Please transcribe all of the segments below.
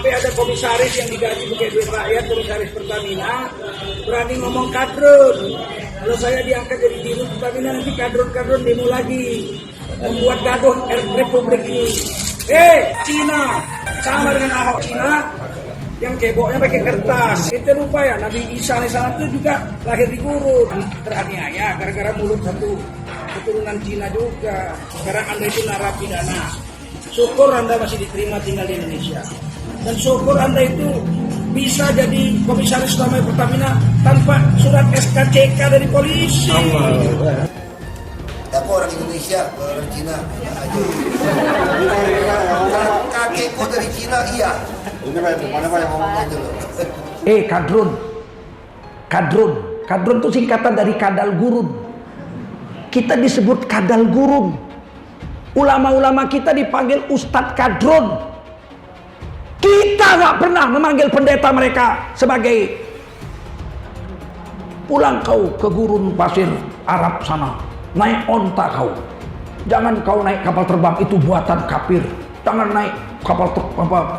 Sampai ada komisaris yang digaji pakai duit rakyat, komisaris Pertamina, berani ngomong kadrun. Kalau saya diangkat jadi dirut Pertamina, nanti kadrun demo lagi, membuat gaduh Republik ini. Cina sama dengan Ahok. Cina yang ceboknya pakai kertas. Kita lupa ya, Nabi Isa AS itu juga lahir di gurun, teraniaya gara-gara mulut satu keturunan Cina juga. Sekarang Anda itu narapidana. Syukur Anda masih diterima tinggal di Indonesia. Dan syukur Anda itu bisa jadi komisaris utama Pertamina tanpa surat SKCK dari polisi. Aku orang Indonesia, orang Cina aja. Kakekku dari Cina, iya. Ini mana yang ngomong aja loh. Kadrun itu singkatan dari kadal gurun. Kita disebut kadal gurun. Ulama-ulama kita dipanggil Ustadz Kadrun. Kita nggak pernah memanggil pendeta mereka sebagai pulang kau ke gurun pasir Arab sana, naik onta kau. Jangan kau naik kapal terbang, itu buatan kafir. Jangan naik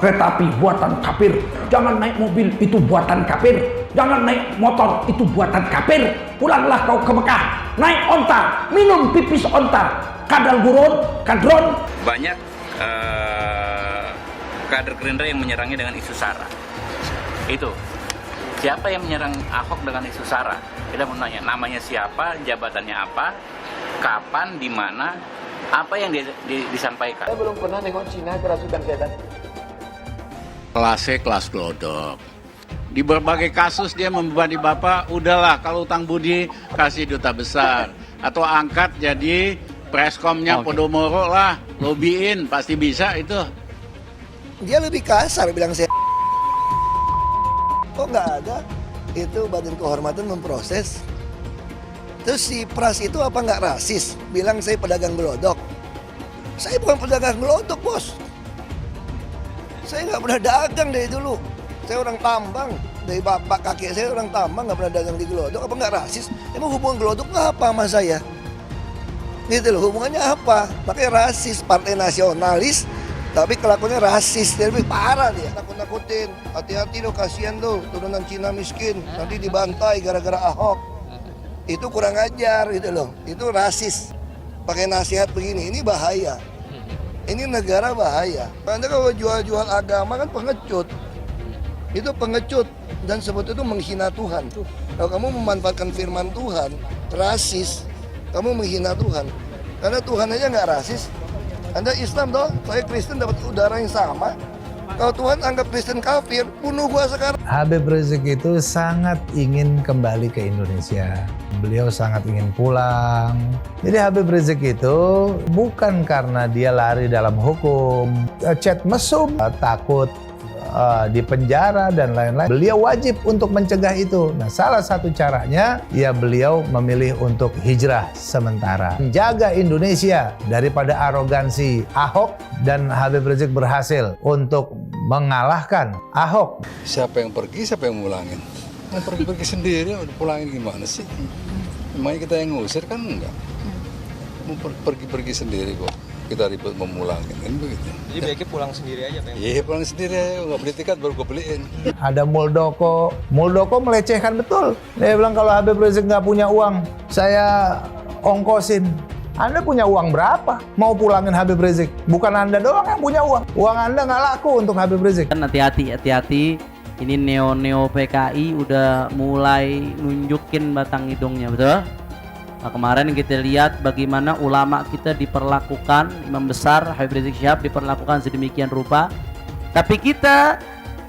kereta api, buatan kafir. Jangan naik mobil, itu buatan kafir. Jangan naik motor, itu buatan kafir. Pulanglah kau ke Mekah, naik onta, minum pipis onta. Kadrun. Banyak kader Gerindra yang menyerangnya dengan isu SARA. Itu siapa yang menyerang Ahok dengan isu SARA? Kita mau nanya namanya siapa, jabatannya apa, kapan, di mana, apa yang disampaikan. Saya belum pernah nengok Cina kerasukan setan. Kelas glodok. Di berbagai kasus dia membebani Bapak, udahlah kalau utang budi kasih duta besar. Atau angkat jadi preskomnya Podomoro lah, lobbyin, pasti bisa itu. Dia lebih kasar bilang saya. Kok nggak ada? Itu Badan Kehormatan memproses. Terus si Pras itu apa nggak rasis? Bilang saya pedagang gelodok. Saya bukan pedagang gelodok, bos. Saya nggak pernah dagang dari dulu. Saya orang tambang. Dari bapak kakek saya orang tambang, nggak pernah dagang di gelodok. Apa nggak rasis? Emang hubungan gelodok nggak apa sama saya? Gitu loh, hubungannya apa? Makanya rasis, partai nasionalis, tapi kelakuannya rasis. Dia lebih parah dia. Nakut-nakutin, hati-hati loh, kasihan loh, turunan Cina miskin. Nanti dibantai gara-gara Ahok. Itu kurang ajar gitu loh, itu rasis. Pakai nasihat begini, ini bahaya. Ini negara bahaya. Anda kalau jual-jual agama kan pengecut. Itu pengecut dan sebetulnya itu menghina Tuhan. Kalau kamu memanfaatkan firman Tuhan, rasis, kamu menghina Tuhan. Karena Tuhan aja nggak rasis. Anda Islam toh, saya Kristen dapat udara yang sama. Kalau Tuhan anggap Kristen kafir, bunuh gua sekarang. Habib Rizik itu sangat ingin kembali ke Indonesia. Beliau sangat ingin pulang. Jadi Habib Rizik itu bukan karena dia lari dalam hukum, chat mesum, takut di penjara dan lain-lain. Beliau wajib untuk mencegah itu. Nah, salah satu caranya ya beliau memilih untuk hijrah sementara. Menjaga Indonesia daripada arogansi Ahok, dan Habib Rizik berhasil untuk mengalahkan Ahok. Siapa yang pergi, siapa yang mulangin? Yang pergi sendiri, pulangin gimana sih? Emangnya kita yang ngusir kan enggak? Mau pergi sendiri kok. Kita ribet memulangin, kan begitu. Jadi baiknya pulang sendiri aja, Pak? Iya, pulang sendiri aja, nggak beli tiket baru gue beliin. Ada Muldoko melecehkan betul. Dia bilang kalau Habib Rizik nggak punya uang, saya ongkosin. Anda punya uang berapa? Mau pulangin Habib Rizik? Bukan Anda doang yang punya uang. Uang Anda nggak laku untuk Habib Rizik. Kan hati-hati. Ini neo PKI udah mulai nunjukin batang hidungnya, betul? Nah, kemarin kita lihat bagaimana ulama kita diperlakukan, imam besar Habib Rizik Syihab diperlakukan sedemikian rupa. Tapi kita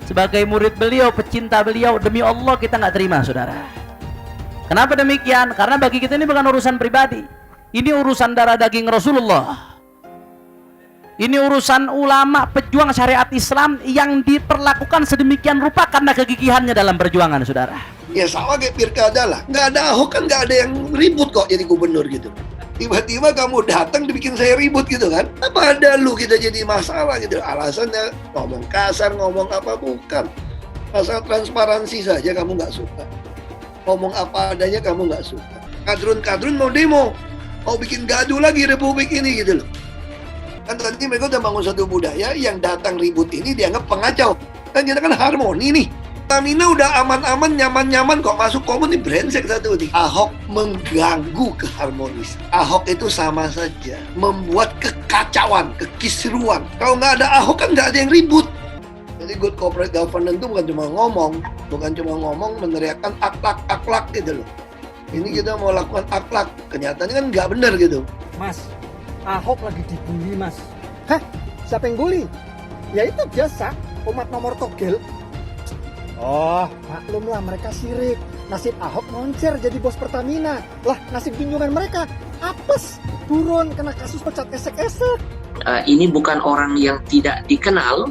sebagai murid beliau, pecinta beliau, demi Allah kita nggak terima, saudara. Kenapa demikian? Karena bagi kita ini bukan urusan pribadi. Ini urusan darah daging Rasulullah. Ini urusan ulama pejuang syariat Islam yang diperlakukan sedemikian rupa karena kegigihannya dalam perjuangan, saudara. Ya sama kayak pilkada lah. Nggak ada Ahok kan nggak ada yang ribut kok jadi gubernur gitu. Tiba-tiba kamu datang dibikin saya ribut gitu kan. Apa ada lu kita jadi masalah gitu. Alasannya ngomong kasar, ngomong apa, bukan. Masalah transparansi saja kamu nggak suka. Ngomong apa adanya kamu nggak suka. Kadrun mau demo. Mau bikin gaduh lagi Republik ini gitu loh. Kan tadi mereka udah bangun satu budaya yang datang ribut ini dianggap pengacau. Kan kita kan harmoni nih. Pertamina udah aman-aman, nyaman-nyaman kok masuk komun nih, brengsek satu nih. Ahok mengganggu keharmonisan. Ahok itu sama saja membuat kekacauan, kekisruan. Kalau nggak ada Ahok kan nggak ada yang ribut. Jadi good corporate governance itu bukan cuma ngomong, meneriakkan akhlak gitu loh. Ini kita mau lakukan akhlak, kenyataannya kan nggak benar gitu. Mas, Ahok lagi dibully, Mas. Hah? Siapa yang bully? Ya itu biasa, umat nomor togel. Oh, maklumlah mereka sirik. Nasib Ahok moncer jadi bos Pertamina. Lah, nasib junjungan mereka apes, turun kena kasus pecat esek-esek. Ini bukan orang yang tidak dikenal,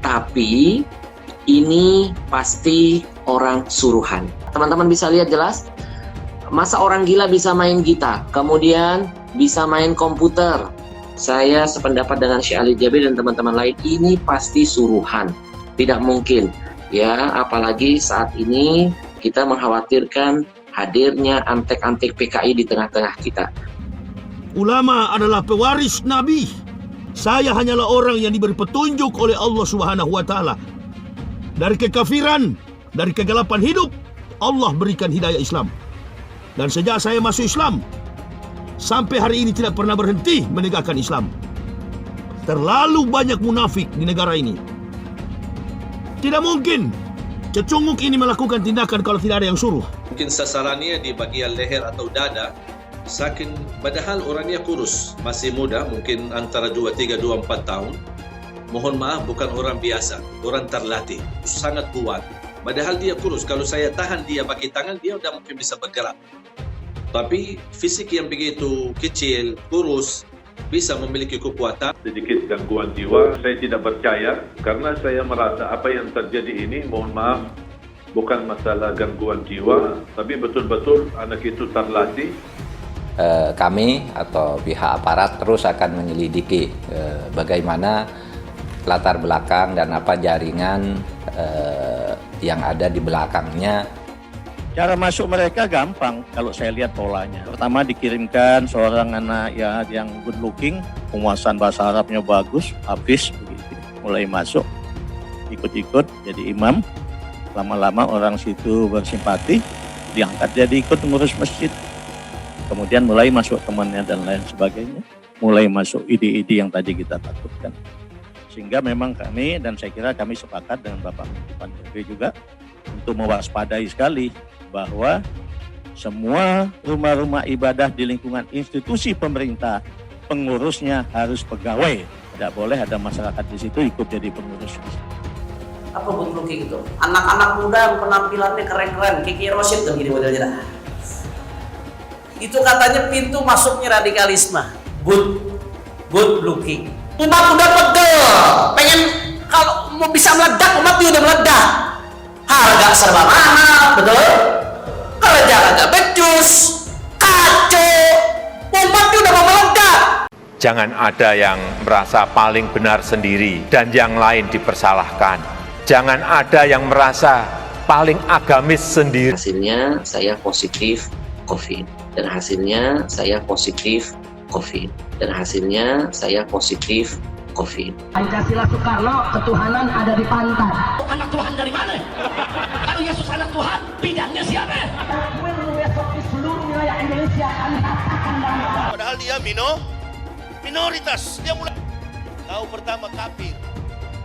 tapi ini pasti orang suruhan. Teman-teman bisa lihat jelas, masa orang gila bisa main gitar, kemudian bisa main komputer. Saya sependapat dengan Syekh Ali Jabir dan teman-teman lain, ini pasti suruhan. Tidak mungkin. Ya, apalagi saat ini kita mengkhawatirkan hadirnya antek-antek PKI di tengah-tengah kita. Ulama adalah pewaris Nabi. Saya hanyalah orang yang diberi petunjuk oleh Allah Subhanahu wa Ta'ala. Dari kekafiran, dari kegelapan hidup, Allah berikan hidayah Islam. Dan sejak saya masuk Islam, sampai hari ini tidak pernah berhenti menegakkan Islam. Terlalu banyak munafik di negara ini. Tidak mungkin cecunguk ini melakukan tindakan kalau tidak ada yang suruh. Mungkin sasarannya di bagian leher atau dada, saking padahal orangnya kurus, masih muda, mungkin antara 23, 24 tahun. Mohon maaf, bukan orang biasa, orang terlatih, sangat kuat. Padahal dia kurus, kalau saya tahan dia pakai tangan, dia udah mungkin bisa bergerak. Tapi fisik yang begitu kecil, kurus, bisa memiliki kekuatan. Sedikit gangguan jiwa, saya tidak percaya karena saya merasa apa yang terjadi ini, mohon maaf, bukan masalah gangguan jiwa, tapi betul-betul anak itu terlatih. Kami atau pihak aparat terus akan menyelidiki bagaimana latar belakang dan apa jaringan yang ada di belakangnya. Cara masuk mereka gampang kalau saya lihat polanya. Pertama dikirimkan seorang anak ya yang good looking, penguasaan bahasa Arabnya bagus, habis begitu. Mulai masuk, ikut-ikut jadi imam. Lama-lama orang situ bersimpati, diangkat jadi ikut mengurus masjid. Kemudian mulai masuk temannya dan lain sebagainya. Mulai masuk ide-ide yang tadi kita takutkan. Sehingga memang kami, dan saya kira kami sepakat dengan Bapak Menteri Pan RB juga, untuk mewaspadai sekali bahwa semua rumah-rumah ibadah di lingkungan institusi pemerintah, pengurusnya harus pegawai. Tidak boleh ada masyarakat di situ ikut jadi pengurus. Apa good looking itu? Anak-anak muda yang penampilannya keren-keren, Kiki Rosid dan gini modelnya. Itu katanya pintu masuknya radikalisme. Good looking. Umat udah pegel, pengen kalau mau bisa meledak, umat dia udah meledak. Harga serba mahal, betul? Kerja agak becus, kacau, umat dia udah mau meledak. Jangan ada yang merasa paling benar sendiri dan yang lain dipersalahkan. Jangan ada yang merasa paling agamis sendiri. Hasilnya saya positif COVID. Dan hasilnya saya positif COVID. Dan hasilnya saya positif COVID. Pancasila Soekarno, ketuhanan ada di pantat. Anak Tuhan dari mana? Kalau Yesus anak Tuhan, bidangnya siapa? Besok di seluruh wilayah Indonesia kami katakan Padahal dia minoritas. Dia mulai tahu pertama kafir,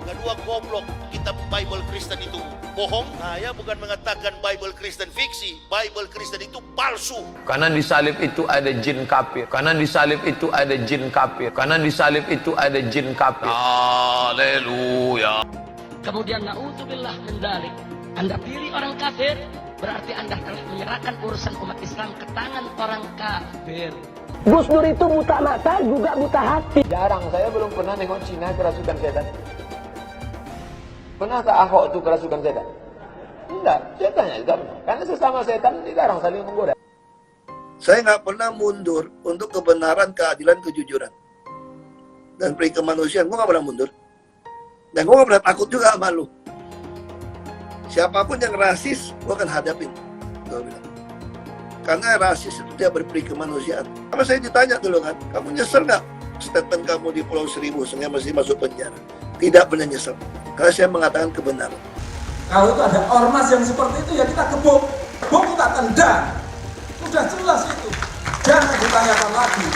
kedua goblok. Kitab Bible Kristen itu bohong. Saya bukan mengatakan Bible Kristen fiksi. Bible Kristen itu palsu. Karena di salib itu ada jin kafir. Karena di salib itu ada jin kafir. Karena di salib itu ada jin kafir. Haleluya. Kemudian na'udzubillah min dzalik. Anda pilih orang kafir, berarti Anda telah menyerahkan urusan umat Islam ke tangan orang kafir. Gus Dur itu buta mata juga buta hati. Jarang, saya belum pernah nengok Cina kerasukan setan. Pernah tak Ahok itu kerasukan setan? Enggak, setannya juga benar. Karena sesama setan dilarang saling menggoda. Saya nggak pernah mundur untuk kebenaran, keadilan, kejujuran. Dan peri kemanusiaan, gue nggak pernah mundur. Dan gue nggak pernah takut juga sama lu. Siapapun yang rasis, gue akan hadapin. Gue bilang. Karena rasis itu dia berperi kemanusiaan. Karena saya ditanya dulu kan, kamu nyesel nggak statement kamu di Pulau Seribu sehingga mesti masuk penjara? tidak menyesal. Karena saya mengatakan kebenaran. Kalau itu ada ormas yang seperti itu ya kita gebuk, kita tendang. Sudah jelas itu. Jangan ditanyakan lagi.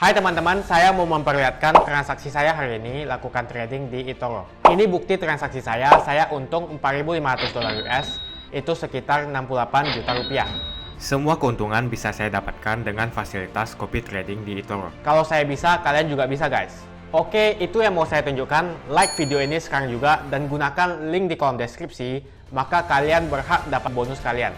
Hai teman-teman, saya mau memperlihatkan transaksi saya hari ini lakukan trading di eToro. Ini bukti transaksi saya untung $4.500 US, itu sekitar 68 juta rupiah. Semua keuntungan bisa saya dapatkan dengan fasilitas copy trading di eToro. Kalau saya bisa, kalian juga bisa guys. Oke, itu yang mau saya tunjukkan. Like video ini sekarang juga dan gunakan link di kolom deskripsi, maka kalian berhak dapat bonus kalian.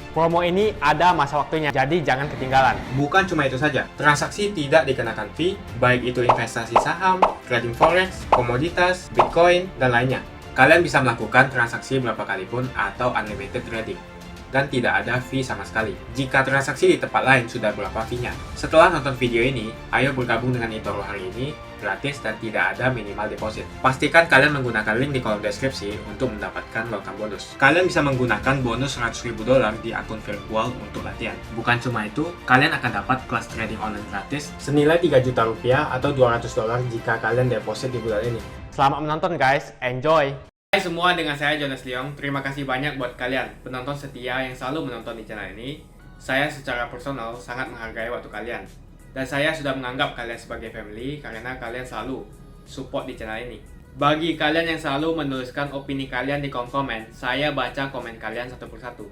Promo ini ada masa waktunya, jadi jangan ketinggalan. Bukan cuma itu saja, transaksi tidak dikenakan fee, baik itu investasi saham, trading forex, komoditas, bitcoin, dan lainnya. Kalian bisa melakukan transaksi berapa kali pun atau unlimited trading. Dan tidak ada fee sama sekali. Jika transaksi di tempat lain sudah berapa fee-nya. Setelah nonton video ini, ayo bergabung dengan eToro hari ini, gratis dan tidak ada minimal deposit. Pastikan kalian menggunakan link di kolom deskripsi untuk mendapatkan welcome bonus. Kalian bisa menggunakan bonus $100.000 di akun virtual untuk latihan. Bukan cuma itu, kalian akan dapat kelas trading online gratis senilai 3 juta rupiah atau $200 jika kalian deposit di bulan ini. Selamat menonton guys, enjoy! Hai semua, dengan saya Jonas Leong. Terima kasih banyak buat kalian penonton setia yang selalu menonton di channel ini. Saya secara personal sangat menghargai waktu kalian. Dan saya sudah menganggap kalian sebagai family karena kalian selalu support di channel ini. Bagi kalian yang selalu menuliskan opini kalian di kolom komen, saya baca komen kalian satu persatu.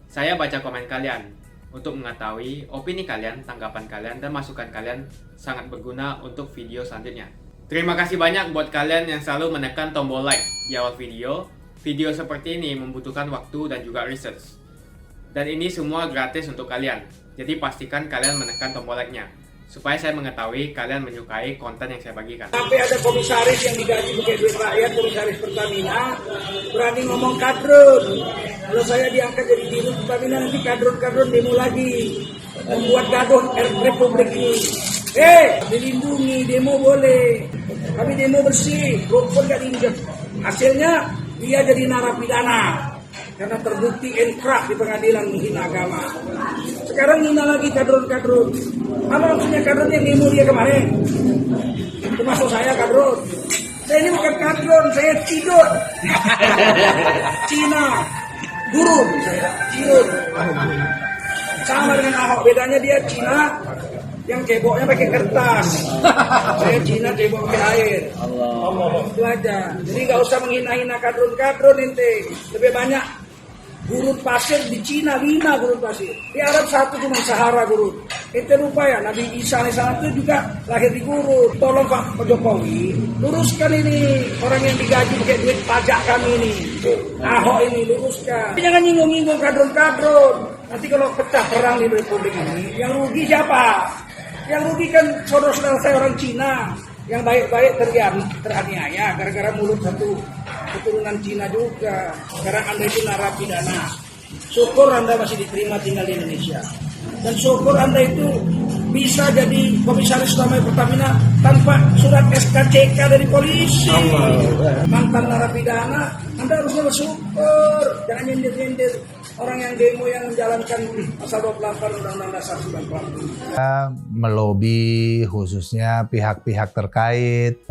Saya baca komen kalian untuk mengetahui opini kalian, tanggapan kalian, dan masukan kalian sangat berguna untuk video selanjutnya. Terima kasih banyak buat kalian yang selalu menekan tombol like di awal video. Video seperti ini membutuhkan waktu dan juga research. Dan ini semua gratis untuk kalian. Jadi pastikan kalian menekan tombol like-nya supaya saya mengetahui kalian menyukai konten yang saya bagikan. Sampai ada komisaris yang digaji pakai duit rakyat, komisaris Pertamina, berani ngomong kadrun. Kalau saya diangkat jadi dirut Pertamina, nanti kadrun demo lagi, membuat gaduh Republik ini. Dilindungi, demo boleh, kami demo bersih, rokok gak diinjak. Hasilnya dia jadi narapidana karena terbukti inkrah di pengadilan menghina agama. Sekarang hina lagi kadrun. Apa maksudnya kadrun yang demo dia kemarin? Termasuk saya kadrun. Saya ini bukan kadrun, saya tidur. Cina, burung saya, tidur. Sama dengan Ahok, bedanya dia Cina yang ceboknya pakai kertas. Saya Cina cebok pakai air. Itu aja. Jadi nggak usah menghina-hina kadrun ente. Lebih banyak gurun pasir di Cina, 5 gurun pasir. Di Arab 1 cuma Sahara gurun. Ente lupa ya, Nabi Isa AS itu juga lahir di gurun. Tolong Pak Jokowi, luruskan ini orang yang digaji pakai duit pajak kami ini. Ahok ini luruskan. Jangan nyinggung-nyinggung kadrun. Nanti kalau pecah perang di Republik ini, yang rugi siapa? Yang rugi kan saudara-saudara saya orang Cina yang baik-baik teraniaya gara-gara mulut satu keturunan Cina juga. Sekarang Anda itu narapidana. Syukur Anda masih diterima tinggal di Indonesia. Dan syukur Anda itu bisa jadi komisaris utama Pertamina tanpa surat SKCK dari polisi. Mantan narapidana, Anda harusnya bersyukur. Jangan nyindir-nyindir orang yang demo yang menjalankan pasal 28 Undang-Undang Dasar 1945. Melobi khususnya pihak-pihak terkait.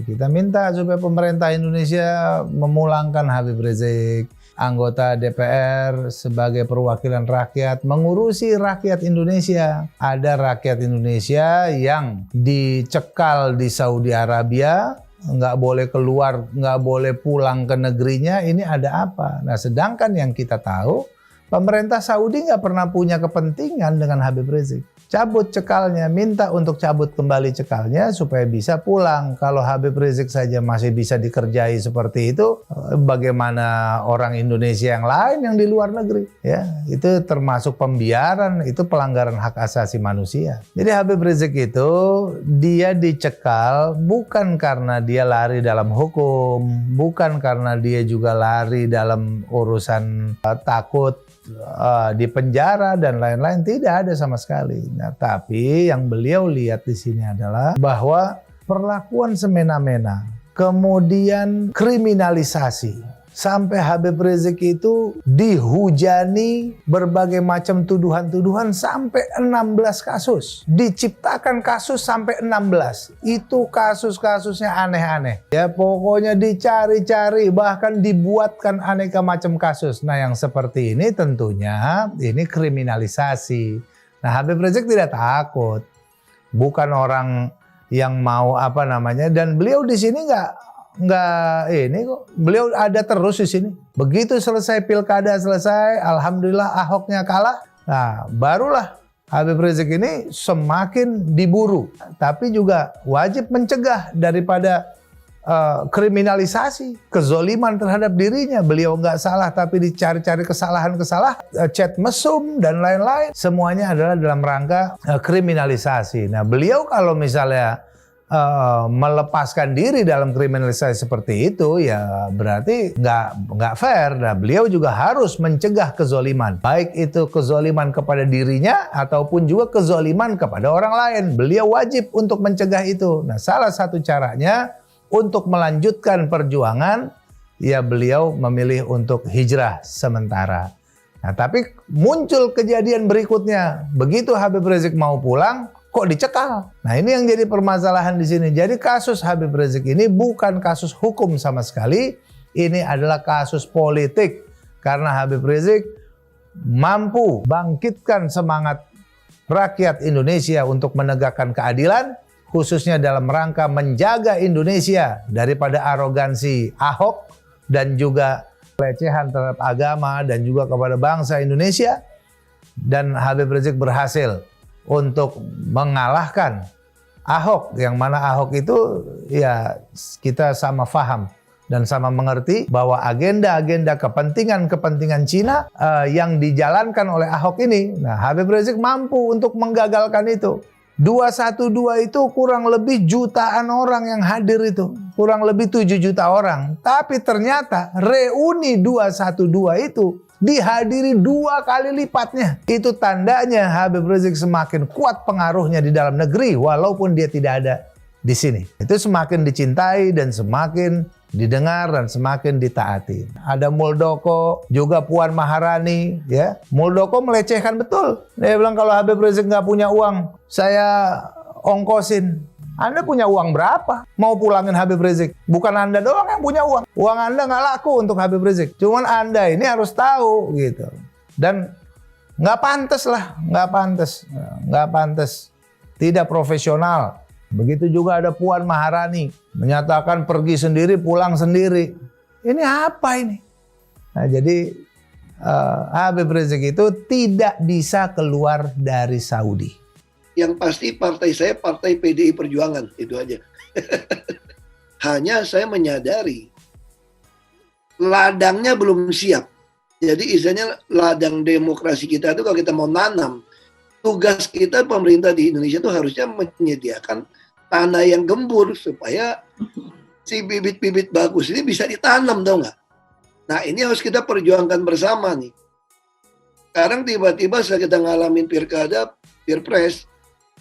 Kita minta supaya pemerintah Indonesia memulangkan Habib Rizik, anggota DPR sebagai perwakilan rakyat, mengurusi rakyat Indonesia. Ada rakyat Indonesia yang dicekal di Saudi Arabia, nggak boleh keluar, nggak boleh pulang ke negerinya. Ini ada apa? Nah, sedangkan yang kita tahu, pemerintah Saudi nggak pernah punya kepentingan dengan Habib Rizik. Cabut cekalnya, minta untuk cabut kembali cekalnya supaya bisa pulang. Kalau Habib Rizik saja masih bisa dikerjai seperti itu, bagaimana orang Indonesia yang lain yang di luar negeri? Ya, itu termasuk pembiaran, itu pelanggaran hak asasi manusia. Jadi Habib Rizik itu dia dicekal bukan karena dia lari dalam hukum, bukan karena dia juga lari dalam urusan takut di penjara dan lain-lain, tidak ada sama sekali. Nah, tapi yang beliau lihat di sini adalah bahwa perlakuan semena-mena, kemudian kriminalisasi sampai Habib Rizik itu dihujani berbagai macam tuduhan-tuduhan sampai 16 kasus. Diciptakan kasus sampai 16. Itu kasus-kasusnya aneh-aneh. Ya pokoknya dicari-cari, bahkan dibuatkan aneka macam kasus. Nah yang seperti ini tentunya ini kriminalisasi. Nah Habib Rizik tidak takut. Bukan orang yang mau dan beliau di sini nggak ini kok, beliau ada terus di sini. Begitu selesai pilkada alhamdulillah Ahoknya kalah, nah barulah Habib Rizik ini semakin diburu. Tapi juga wajib mencegah daripada kriminalisasi, kezoliman terhadap dirinya. Beliau nggak salah tapi dicari-cari kesalahan-kesalahan, chat mesum dan lain-lain. Semuanya adalah dalam rangka kriminalisasi. Nah beliau kalau misalnya melepaskan diri dalam kriminalisasi seperti itu, ya berarti nggak fair. Nah, beliau juga harus mencegah kezoliman, baik itu kezoliman kepada dirinya ataupun juga kezoliman kepada orang lain. Beliau wajib untuk mencegah itu. Nah, salah satu caranya untuk melanjutkan perjuangan, ya beliau memilih untuk hijrah sementara. Nah, tapi muncul kejadian berikutnya. Begitu Habib Rizik mau pulang, kok dicekal. Nah ini yang jadi permasalahan di sini. Jadi kasus Habib Rizik ini bukan kasus hukum sama sekali. Ini adalah kasus politik. Karena Habib Rizik mampu bangkitkan semangat rakyat Indonesia untuk menegakkan keadilan. Khususnya dalam rangka menjaga Indonesia daripada arogansi Ahok dan juga pelecehan terhadap agama dan juga kepada bangsa Indonesia. Dan Habib Rizik berhasil untuk mengalahkan Ahok, yang mana Ahok itu ya kita sama faham dan sama mengerti bahwa agenda-agenda kepentingan Cina yang dijalankan oleh Ahok ini. Nah Habib Rizik mampu untuk menggagalkan itu. 212 itu kurang lebih jutaan orang yang hadir itu. Kurang lebih 7 juta orang. Tapi ternyata reuni 212 itu dihadiri 2 kali lipatnya. Itu tandanya Habib Rizik semakin kuat pengaruhnya di dalam negeri walaupun dia tidak ada di sini. Itu semakin dicintai dan semakin didengar dan semakin ditaati. Ada Muldoko, juga Puan Maharani, ya. Muldoko melecehkan betul. Dia bilang kalau Habib Rizik nggak punya uang, saya ongkosin. Anda punya uang berapa? Mau pulangin Habib Rizik? Bukan Anda doang yang punya uang. Uang Anda nggak laku untuk Habib Rizik. Cuman Anda ini harus tahu gitu. Dan nggak pantas lah, nggak pantas. Tidak profesional. Begitu juga ada Puan Maharani menyatakan pergi sendiri, pulang sendiri. Ini apa ini? Nah, jadi Habib Rizik itu tidak bisa keluar dari Saudi. Yang pasti partai saya partai PDI Perjuangan, itu aja. Hanya saya menyadari ladangnya belum siap. Jadi istilahnya ladang demokrasi kita itu kalau kita mau nanam, tugas kita pemerintah di Indonesia itu harusnya menyediakan tanah yang gembur supaya si bibit-bibit bagus ini bisa ditanam, tau nggak? Nah ini harus kita perjuangkan bersama nih. Sekarang tiba-tiba setelah kita ngalamin pilkada, pilpres,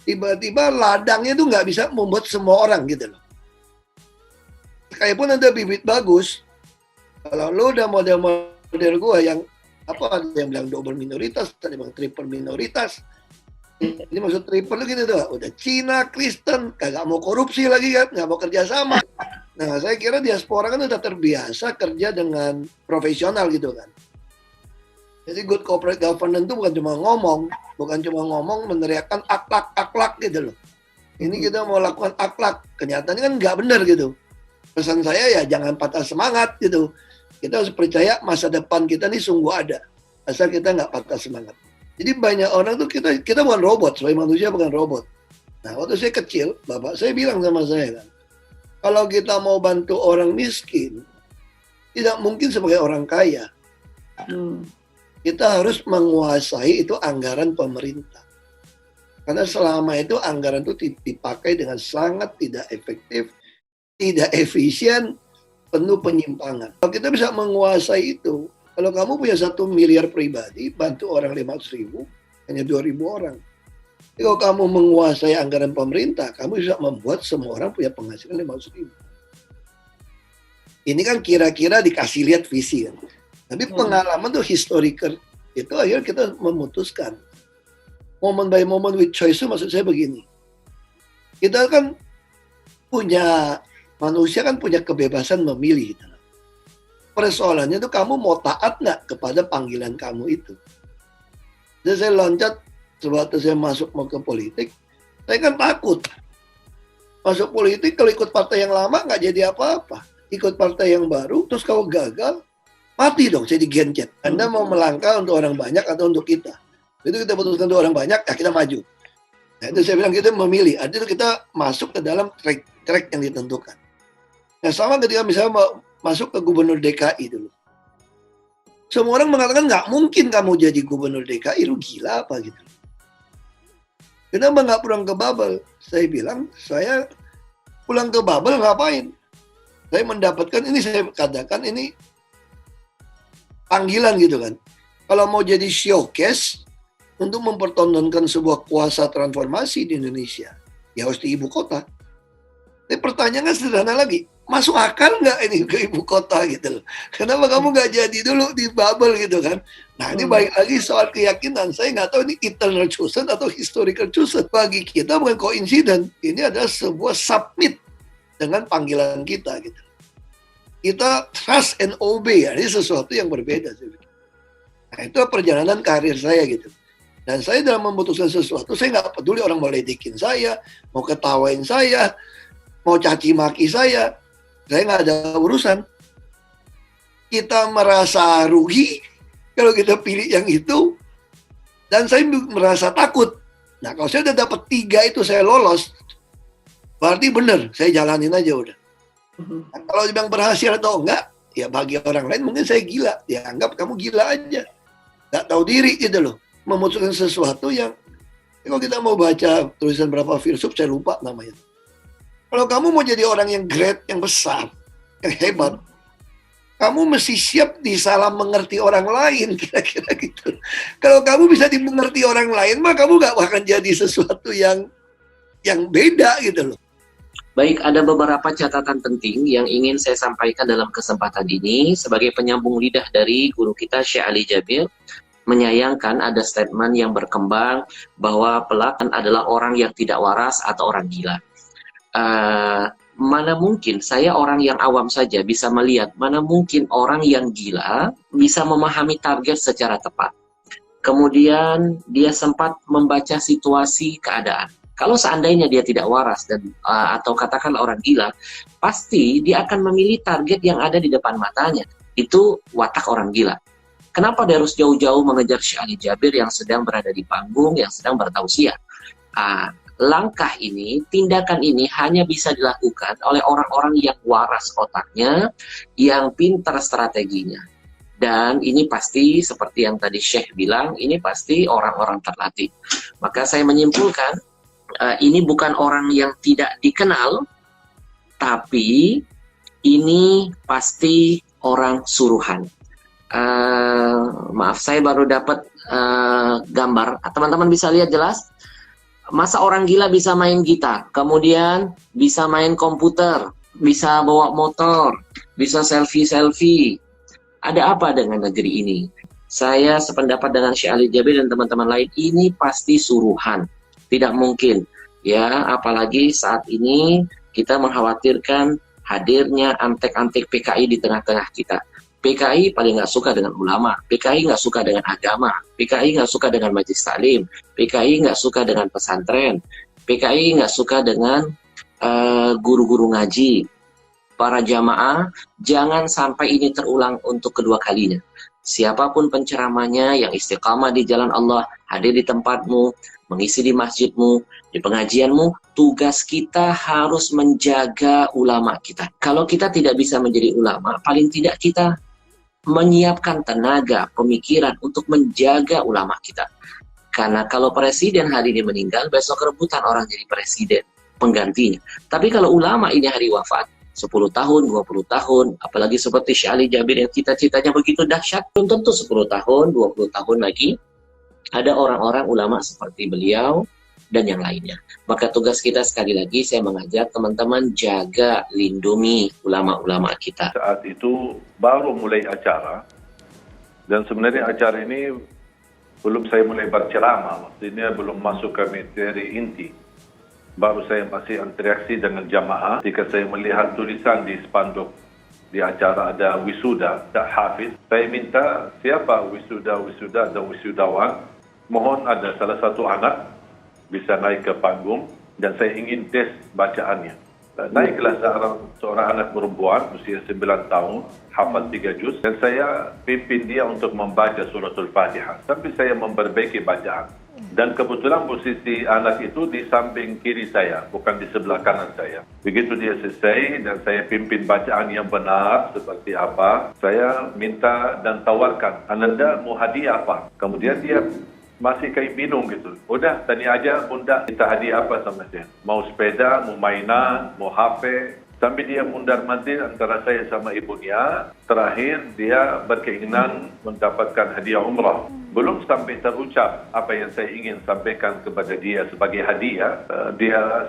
tiba-tiba ladangnya itu nggak bisa membuat semua orang gitu loh. Sekalipun ada bibit bagus, kalau lo udah model gua yang ada yang bilang double minoritas, ada yang bilang triple minoritas. Ini maksud triple itu gitu tuh, udah Cina, Kristen, kagak mau korupsi lagi kan, nggak mau kerjasama. Nah saya kira diaspora kan udah terbiasa kerja dengan profesional gitu kan. Jadi good corporate governance itu bukan cuma ngomong meneriakkan akhlak gitu loh. Ini kita mau lakukan akhlak, kenyataannya kan nggak benar gitu. Pesan saya ya jangan patah semangat gitu. Kita harus percaya masa depan kita nih sungguh ada, asal kita nggak patah semangat. Jadi banyak orang tuh kita bukan robot, sebagai manusia bukan robot. Nah waktu saya kecil, bapak saya bilang sama saya kan, kalau kita mau bantu orang miskin, tidak mungkin sebagai orang kaya. Kita harus menguasai itu anggaran pemerintah. Karena selama itu anggaran itu dipakai dengan sangat tidak efektif, tidak efisien, penuh penyimpangan. Kalau kita bisa menguasai itu, kalau kamu punya 1 miliar pribadi, bantu orang 500.000, hanya 2.000 orang. Jadi kalau kamu menguasai anggaran pemerintah, kamu bisa membuat semua orang punya penghasilan 500.000. Ini kan kira-kira dikasih lihat visi kan. Tapi pengalaman tuh historical. Itu akhirnya kita memutuskan. Moment by moment with choice itu maksud saya begini. Kita kan manusia kan punya kebebasan memilih. Gitu. Persoalannya tuh kamu mau taat nggak kepada panggilan kamu itu. Jadi saya loncat, sebab saya mau ke politik, saya kan takut. Masuk politik kalau ikut partai yang lama nggak jadi apa-apa. Ikut partai yang baru, terus kalau gagal, mati dong, jadi gencet. Anda mau melangkah untuk orang banyak atau untuk kita? Itu kita putuskan untuk orang banyak, ya kita maju. Nah, itu saya bilang kita memilih, artinya kita masuk ke dalam track yang ditentukan. Nah, sama ketika misalnya mau masuk ke gubernur DKI dulu. Semua orang mengatakan nggak mungkin kamu jadi gubernur DKI, lu gila apa gitu. Kenapa nggak pulang ke Babel? Saya bilang, saya pulang ke Babel ngapain? Saya mendapatkan ini, saya katakan ini panggilan gitu kan. Kalau mau jadi showcase untuk mempertontonkan sebuah kuasa transformasi di Indonesia, ya harus di ibu kota. Tapi pertanyaannya sederhana lagi, masuk akal nggak ini ke ibu kota gitu loh? Kenapa kamu nggak jadi dulu di Babel gitu kan? Nah ini balik lagi soal keyakinan. Saya nggak tahu ini eternal chosen atau historical chosen. Bagi kita bukan coincidence. Ini adalah sebuah submit dengan panggilan kita gitu. Kita trust and obey, ya. Ini sesuatu yang berbeda. Nah itu perjalanan karir saya gitu. Dan saya dalam memutuskan sesuatu, saya nggak peduli orang mau ledekin saya, mau ketawain saya, mau caci maki saya nggak ada urusan. Kita merasa rugi kalau kita pilih yang itu, dan saya merasa takut. Nah kalau saya udah dapat 3 itu saya lolos, berarti bener, saya jalanin aja udah. Nah, kalau dibilang berhasil atau enggak, ya bagi orang lain mungkin saya gila, ya anggap kamu gila aja, nggak tahu diri gitu loh, memutuskan sesuatu yang, kalau kita mau baca tulisan berapa filsuf saya lupa namanya. Kalau kamu mau jadi orang yang great, yang besar, yang hebat, kamu mesti siap disalah mengerti orang lain, kira-kira gitu. Kalau kamu bisa dimengerti orang lain, mah kamu gak akan jadi sesuatu yang beda gitu loh. Baik, ada beberapa catatan penting yang ingin saya sampaikan dalam kesempatan ini. Sebagai penyambung lidah dari guru kita Syekh Ali Jabir, menyayangkan ada statement yang berkembang bahwa pelaku adalah orang yang tidak waras atau orang gila. Mana mungkin saya orang yang awam saja bisa melihat, mana mungkin orang yang gila bisa memahami target secara tepat. Kemudian dia sempat membaca situasi keadaan. Kalau seandainya dia tidak waras dan atau katakanlah orang gila, pasti dia akan memilih target yang ada di depan matanya. Itu watak orang gila. Kenapa dia harus jauh-jauh mengejar Syekh Ali Jabir yang sedang berada di panggung, yang sedang bertausiah? Langkah ini, tindakan ini hanya bisa dilakukan oleh orang-orang yang waras otaknya, yang pintar strateginya. Dan ini pasti, seperti yang tadi Syekh bilang, ini pasti orang-orang terlatih. Maka saya menyimpulkan, ini bukan orang yang tidak dikenal, tapi ini pasti orang suruhan. Maaf, saya baru dapat gambar. Teman-teman bisa lihat jelas? Masa orang gila bisa main gitar, kemudian bisa main komputer, bisa bawa motor, bisa selfie-selfie. Ada apa dengan negeri ini? Saya sependapat dengan Syekh Ali Jabir dan teman-teman lain, ini pasti suruhan. Tidak mungkin, ya, apalagi saat ini kita mengkhawatirkan hadirnya antek-antek PKI di tengah-tengah kita. PKI paling nggak suka dengan ulama, PKI nggak suka dengan agama, PKI nggak suka dengan majelis taklim, PKI nggak suka dengan pesantren, PKI nggak suka dengan guru-guru ngaji. Para jamaah, jangan sampai ini terulang untuk kedua kalinya. Siapapun penceramahnya yang istiqamah di jalan Allah, hadir di tempatmu, mengisi di masjidmu, di pengajianmu, tugas kita harus menjaga ulama kita. Kalau kita tidak bisa menjadi ulama, paling tidak kita menyiapkan tenaga, pemikiran untuk menjaga ulama kita. Karena kalau presiden hari ini meninggal, besok rebutan orang jadi presiden, penggantinya. Tapi kalau ulama ini hari wafat, 10 tahun, 20 tahun, apalagi seperti Syekh Ali Jabir yang cita-citanya begitu dahsyat, belum tentu 10 tahun, 20 tahun lagi, ada orang-orang ulama seperti beliau dan yang lainnya. Maka tugas kita sekali lagi saya mengajak teman-teman jaga, lindungi ulama-ulama kita. Saat itu baru mulai acara, dan sebenarnya acara ini belum saya mulai berceramah, maksudnya belum masuk ke materi inti. Baru saya masih interaksi dengan jamaah ketika saya melihat tulisan di spanduk di acara ada wisuda, tak hafiz. Saya minta siapa wisuda dan wisudawan, mohon ada salah satu anak bisa naik ke panggung dan saya ingin tes bacaannya. Naiklah seorang anak perempuan usia 9 tahun, hafal 3 juz, dan saya pimpin dia untuk membaca suratul Fatihah sampai saya memperbaiki bacaan. Dan kebetulan posisi anak itu di samping kiri saya, bukan di sebelah kanan saya. Begitu dia selesai dan saya pimpin bacaan yang benar seperti apa, saya minta dan tawarkan, Ananda mau hadiah apa? Kemudian dia masih kayak bingung gitu. Udah, tanya aja bunda, kita hadiah apa sama saya? Mau sepeda, mau mainan, mau HP. Sampai dia mundar-mandir antara saya sama ibunya. Terakhir, dia berkeinginan mendapatkan hadiah umrah. Belum sampai terucap apa yang saya ingin sampaikan kepada dia sebagai hadiah.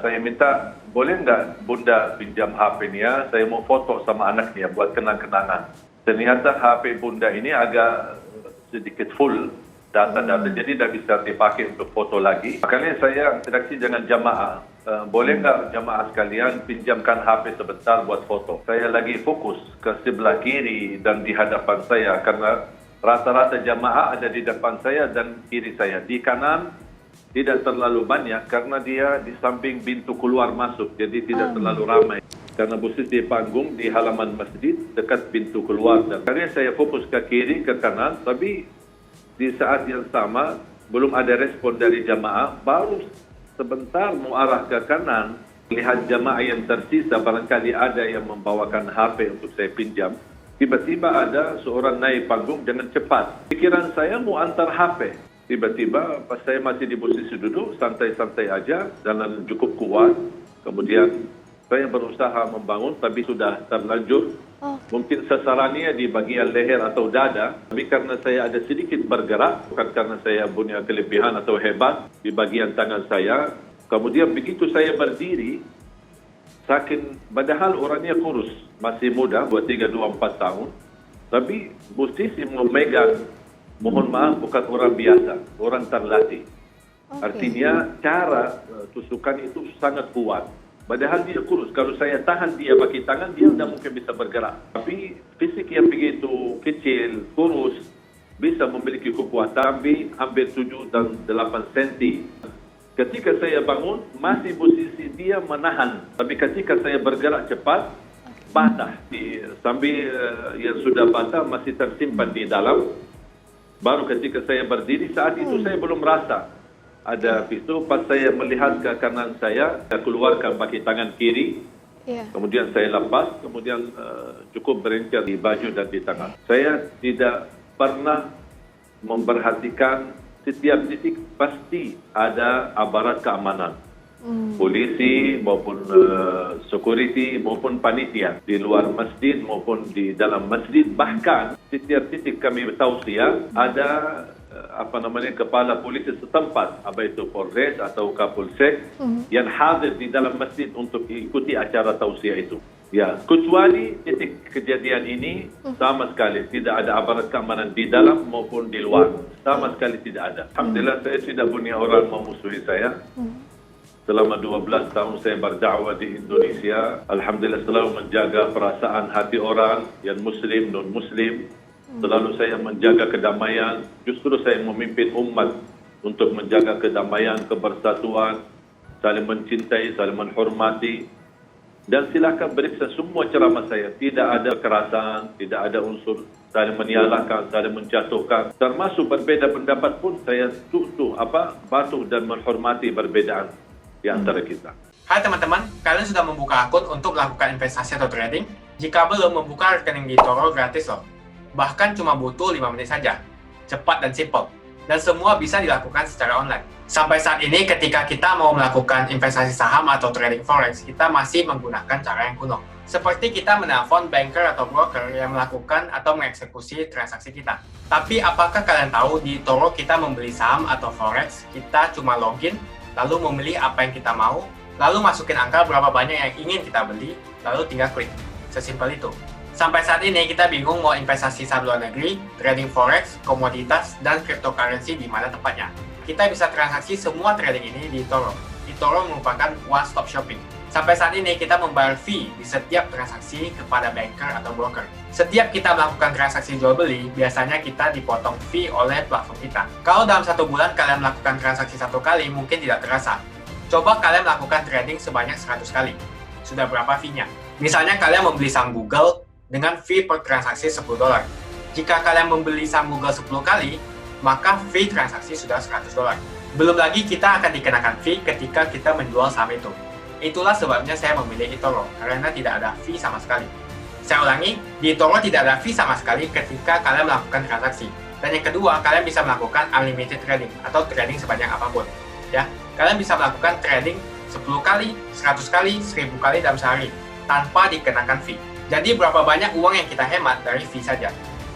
Saya minta, boleh nggak bunda pinjam HP-nya? Saya mau foto sama anaknya buat kenang-kenangan. Ternyata HP bunda ini agak sedikit full data-data, jadi tidak bisa dipakai untuk foto lagi. Makanya saya interaksi dengan jamaah. Boleh nggak jamaah sekalian pinjamkan HP sebentar buat foto? Saya lagi fokus ke sebelah kiri dan di hadapan saya karena rata-rata jamaah ada di depan saya dan kiri saya. Di kanan tidak terlalu banyak karena dia di samping pintu keluar masuk, jadi tidak terlalu ramai. Karena posisi panggung di halaman masjid dekat pintu keluar. Dan karena saya fokus ke kiri, ke kanan, tapi di saat yang sama belum ada respon dari jamaah, baru sebentar mau arah ke kanan, lihat jamaah yang tersisa barangkali ada yang membawakan HP untuk saya pinjam. Tiba-tiba ada seorang naik panggung dengan cepat. Pikiran saya mau antar HP. Tiba-tiba pas saya masih di posisi duduk, santai-santai aja, jalan cukup kuat. Kemudian saya berusaha membangun tapi sudah terlanjur. Mungkin sasarannya di bagian leher atau dada, tapi karena saya ada sedikit bergerak, bukan karena saya punya kelebihan atau hebat di bagian tangan saya. Kemudian begitu saya berdiri, padahal orangnya kurus, masih muda, buat 3-4 tahun, tapi posisi memegang, mohon maaf, bukan orang biasa, orang terlatih. Artinya cara tusukan itu sangat kuat. Padahal dia kurus. Kalau saya tahan dia pakai tangan, dia tidak mungkin bisa bergerak. Tapi fisik yang begitu kecil, kurus, bisa memiliki kekuatan hampir 7 dan 8 cm. Ketika saya bangun, masih posisi dia menahan. Tapi ketika saya bergerak cepat, patah. Sambil yang sudah patah masih tersimpan di dalam. Baru ketika saya berdiri, saat itu saya belum merasa ada pisau. Pas saya melihat ke kanan saya keluarkan pakai tangan kiri. Kemudian saya lepas, kemudian cukup berincar di baju dan di tangan. Saya tidak pernah memperhatikan setiap titik pasti ada aparat keamanan. Polisi maupun security maupun panitia di luar masjid maupun di dalam masjid. Bahkan setiap titik kami tausiah ada kepala polisi setempat, apa itu Polres atau Kapolsek yang hadir di dalam masjid untuk ikuti acara tausiah itu. Ya, kecuali titik kejadian ini sama sekali tidak ada aparat keamanan di dalam maupun di luar, sama sekali tidak ada. Alhamdulillah saya tidak punya orang memusuhi saya. Selama 12 tahun saya berdakwah di Indonesia, alhamdulillah selalu menjaga perasaan hati orang yang muslim, non-muslim. Selalu saya menjaga kedamaian. Justru saya memimpin umat untuk menjaga kedamaian, kebersatuan, saling mencintai, saling menghormati. Dan silakan periksa semua ceramah saya. Tidak ada kekerasan, tidak ada unsur saling menyalahkan, saling menjatuhkan. Termasuk berbeda pendapat pun saya patuh dan menghormati perbedaan di antara kita. Hai teman-teman, kalian sudah membuka akun untuk melakukan investasi atau trading? Jika belum, membuka rekening di Toro gratis loh. Bahkan cuma butuh 5 menit saja. Cepat dan simple. Dan semua bisa dilakukan secara online. Sampai saat ini ketika kita mau melakukan investasi saham atau trading forex, kita masih menggunakan cara yang kuno. Seperti kita menelpon banker atau broker yang melakukan atau mengeksekusi transaksi kita. Tapi apakah kalian tahu di Toro kita membeli saham atau forex, kita cuma login, lalu memilih apa yang kita mau, lalu masukin angka berapa banyak yang ingin kita beli, lalu tinggal klik. Sesimpel itu. Sampai saat ini kita bingung mau investasi saham luar negeri, trading forex, komoditas, dan cryptocurrency di mana tepatnya. Kita bisa transaksi semua trading ini di eToro. eToro merupakan one-stop shopping. Sampai saat ini kita membayar fee di setiap transaksi kepada banker atau broker. Setiap kita melakukan transaksi jual beli, biasanya kita dipotong fee oleh platform kita. Kalau dalam 1 bulan kalian melakukan transaksi 1 kali, mungkin tidak terasa. Coba kalian melakukan trading sebanyak 100 kali. Sudah berapa fee-nya? Misalnya kalian membeli saham Google dengan fee per transaksi $10. Jika kalian membeli saham Google 10 kali, maka fee transaksi sudah $100. Belum lagi kita akan dikenakan fee ketika kita menjual saham itu. Itulah sebabnya saya memilih eToro, karena tidak ada fee sama sekali. Saya ulangi, di eToro tidak ada fee sama sekali ketika kalian melakukan transaksi. Dan yang kedua, kalian bisa melakukan unlimited trading atau trading sebanyak apapun. Ya, kalian bisa melakukan trading 10 kali, 100 kali, 1000 kali dalam sehari tanpa dikenakan fee. Jadi berapa banyak uang yang kita hemat dari fee saja.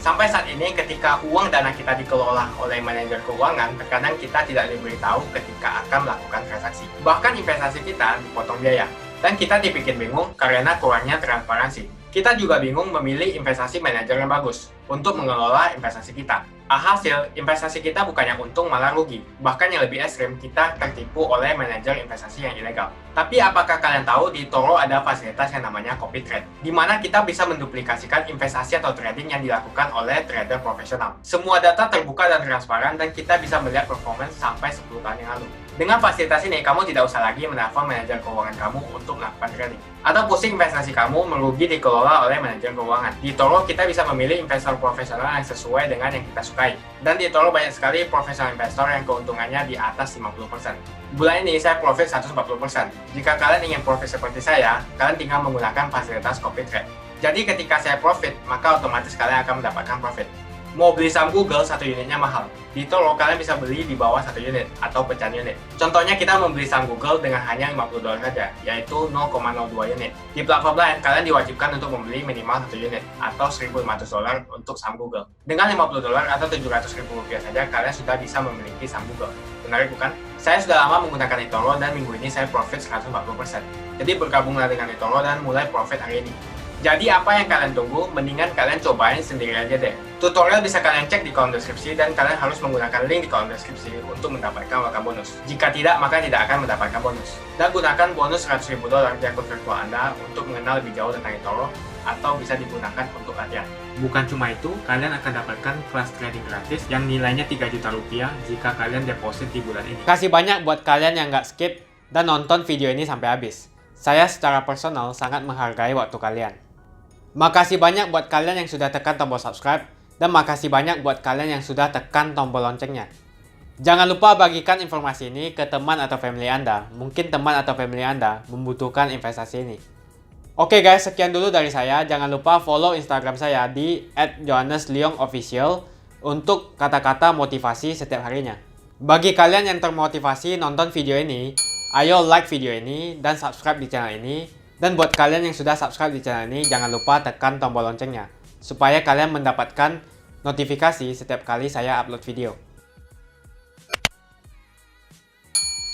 Sampai saat ini ketika uang dana kita dikelola oleh manajer keuangan, terkadang kita tidak diberitahu ketika akan melakukan transaksi. Bahkan investasi kita dipotong biaya. Dan kita dibikin bingung karena kurangnya transparansi. Kita juga bingung memilih investasi manajer yang bagus untuk mengelola investasi kita. Alhasil, investasi kita bukannya untung malah rugi. Bahkan yang lebih ekstrim, kita tertipu oleh manajer investasi yang ilegal. Tapi apakah kalian tahu di eToro ada fasilitas yang namanya copy trade, di mana kita bisa menduplikasikan investasi atau trading yang dilakukan oleh trader profesional. Semua data terbuka dan transparan dan kita bisa melihat performance sampai 10 tahun yang lalu. Dengan fasilitas ini, kamu tidak usah lagi menelpon manajer keuangan kamu untuk melakukan trading. Atau pusing investasi kamu merugi dikelola oleh manajer keuangan. Di eToro, kita bisa memilih investor profesional yang sesuai dengan yang kita sukai. Dan di eToro banyak sekali profesional investor yang keuntungannya di atas 50%. Bulan ini saya profit 140%. Jika kalian ingin profit seperti saya, kalian tinggal menggunakan fasilitas copy trade. Jadi ketika saya profit, maka otomatis kalian akan mendapatkan profit. Mau beli saham Google, 1 unitnya mahal. Di eToro, kalian bisa beli di bawah 1 unit atau pecahan unit. Contohnya kita membeli saham Google dengan hanya $50 saja, yaitu 0,02 unit. Di platform lain, kalian diwajibkan untuk membeli minimal 1 unit atau $1.500 untuk saham Google. Dengan $50 atau Rp700.000 saja, kalian sudah bisa memiliki saham Google. Menarik bukan? Saya sudah lama menggunakan eToro dan minggu ini saya profit 140%. Jadi bergabunglah dengan eToro dan mulai profit hari ini. Jadi apa yang kalian tunggu? Mendingan kalian cobain sendiri aja deh. Tutorial bisa kalian cek di kolom deskripsi dan kalian harus menggunakan link di kolom deskripsi untuk mendapatkan welcome bonus. Jika tidak, maka tidak akan mendapatkan bonus. Dan gunakan bonus $100.000 di akun virtual Anda untuk mengenal lebih jauh tentang eToro atau bisa digunakan untuk latihan. Bukan cuma itu, kalian akan dapatkan kelas trading gratis yang nilainya Rp3 juta jika kalian deposit di bulan ini. Kasih banyak buat kalian yang nggak skip dan nonton video ini sampai habis. Saya secara personal sangat menghargai waktu kalian. Makasih banyak buat kalian yang sudah tekan tombol subscribe dan makasih banyak buat kalian yang sudah tekan tombol loncengnya. Jangan lupa bagikan informasi ini ke teman atau family Anda. Mungkin teman atau family Anda membutuhkan investasi ini. Oke guys, sekian dulu dari saya. Jangan lupa follow Instagram saya di @johannesleongofficial untuk kata-kata motivasi setiap harinya. Bagi kalian yang termotivasi nonton video ini, ayo like video ini dan subscribe di channel ini. Dan buat kalian yang sudah subscribe di channel ini, jangan lupa tekan tombol loncengnya supaya kalian mendapatkan notifikasi setiap kali saya upload video.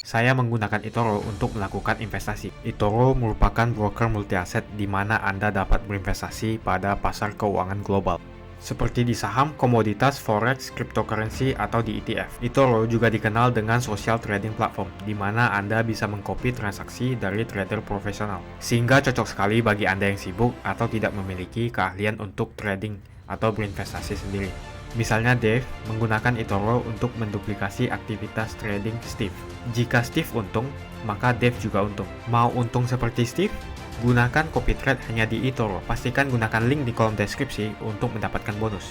Saya menggunakan eToro untuk melakukan investasi. eToro merupakan broker multi aset di mana Anda dapat berinvestasi pada pasar keuangan global, seperti di saham, komoditas, forex, cryptocurrency, atau di ETF. eToro juga dikenal dengan social trading platform, di mana Anda bisa mengcopy transaksi dari trader profesional, sehingga cocok sekali bagi Anda yang sibuk atau tidak memiliki keahlian untuk trading atau berinvestasi sendiri. Misalnya Dave menggunakan eToro untuk menduplikasi aktivitas trading Steve. Jika Steve untung, maka Dave juga untung. Mau untung seperti Steve? Gunakan copy trade hanya di eToro. Pastikan gunakan link di kolom deskripsi untuk mendapatkan bonus.